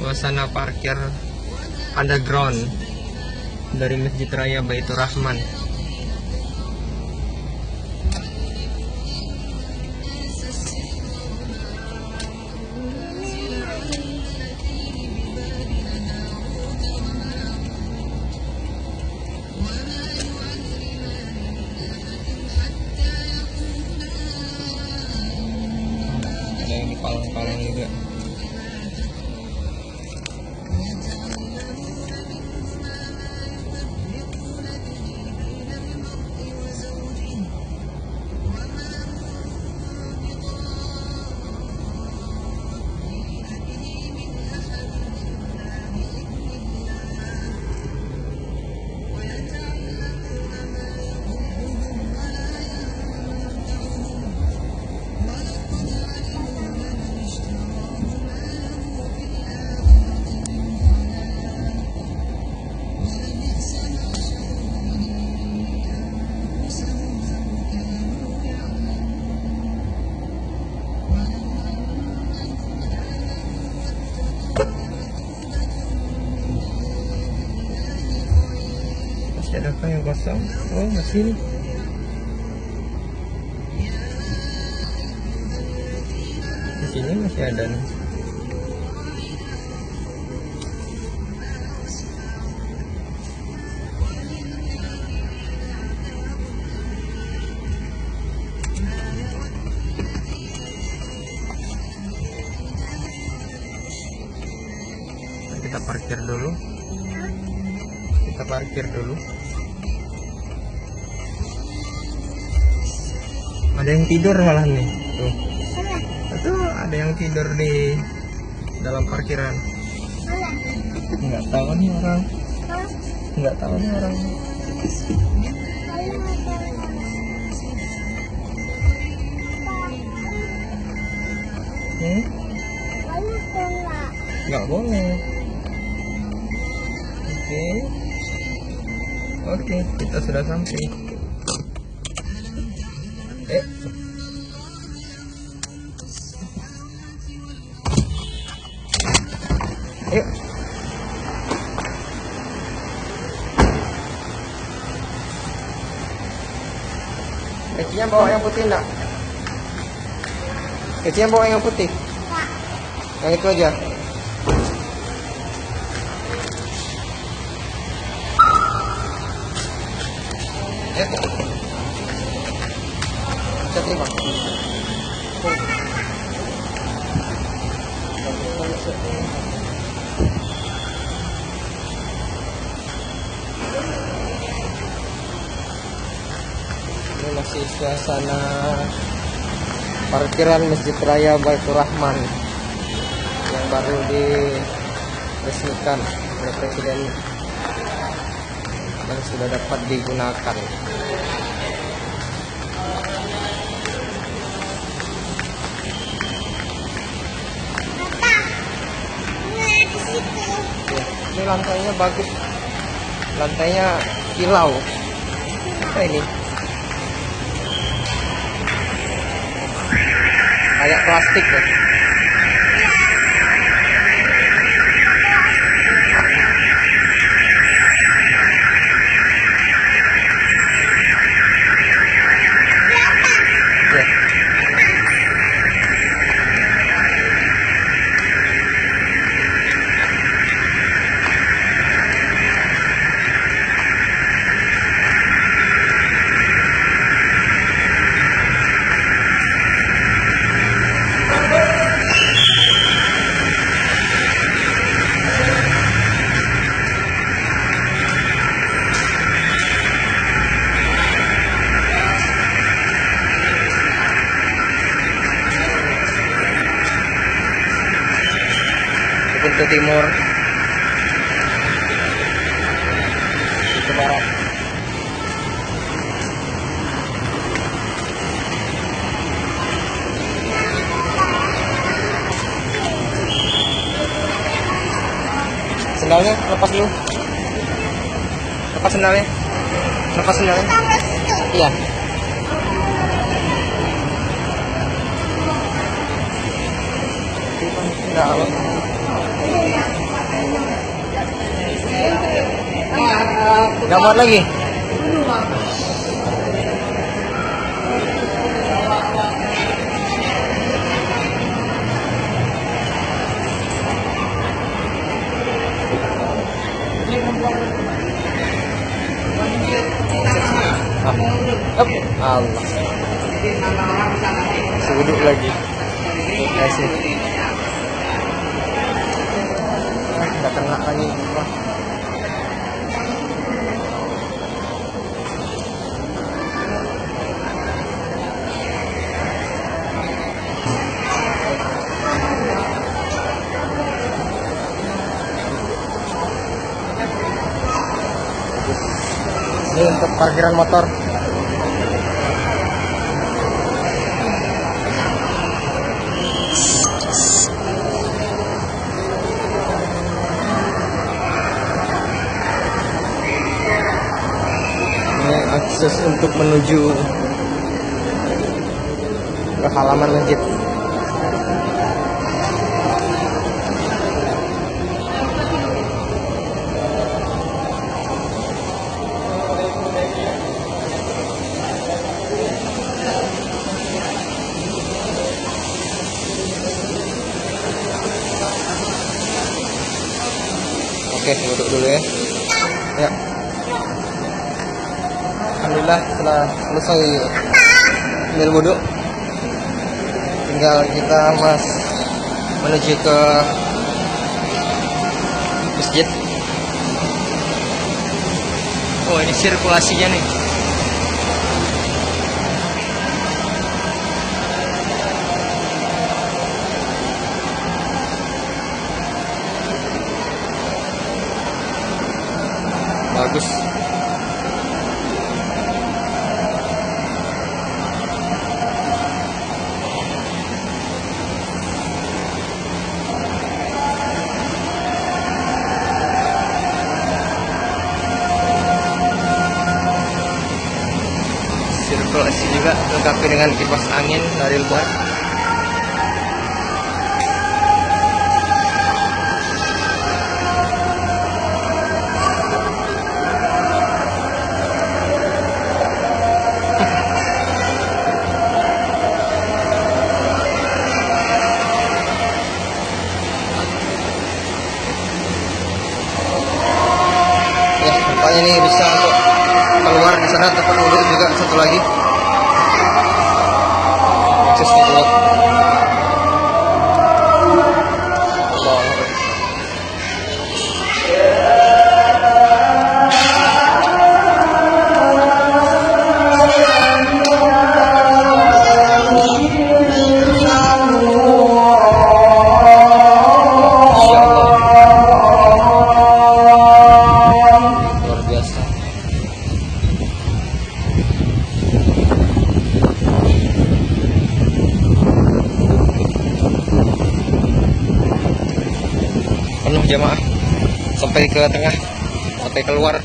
Suasana parkir underground dari Masjid Raya Baitur Rahman. Ada yang di palang-palang juga. Masih ada apa yang kosong? Oh, masih nih. Di sini masih ada nih. Kita parkir dulu. Kita parkir dulu. Ada yang tidur malah nih. Tuh. Itu ada yang tidur di dalam parkiran. Nggak tahu nih orang. Nggak tahu nih orang. Nggak boleh. Oke, kita sudah sampai. Yuk. Kecinya bawa yang putih enggak? Kecinya bawa yang putih? Yang itu aja. Bisa terima. Ini masih suasana parkiran Masjid Raya Baitur Rahman yang baru diresmikan oleh Presiden dan sudah dapat digunakan. Ini lantainya bagus, lantainya kilau. Apa ini? Kayak plastik ya. Pintu timur, pintu barat. Sendalnya lepas dulu. Lepas sendalnya. Lepas sendalnya. Iya. Sendal. Nggak muat lagi. Allah. Duduk lagi. Kasih. Nggak kena lagi. Ini untuk parkiran motor. Ini akses untuk menuju ke halaman masjid. Oke, duduk dulu ya. Ya. Alhamdulillah setelah selesai ambil wudhu, tinggal kita menuju ke masjid. Oh, ini sirkulasinya nih. Bagus. Sirkulasi juga dilengkapi dengan kipas angin dari luar. Ya, nampaknya ini bisa untuk keluar di sana tempat wudhu juga satu lagi. Aksesnya keluar. Luar biasa. Penuh jamaah sampai ke tengah, sampai keluar.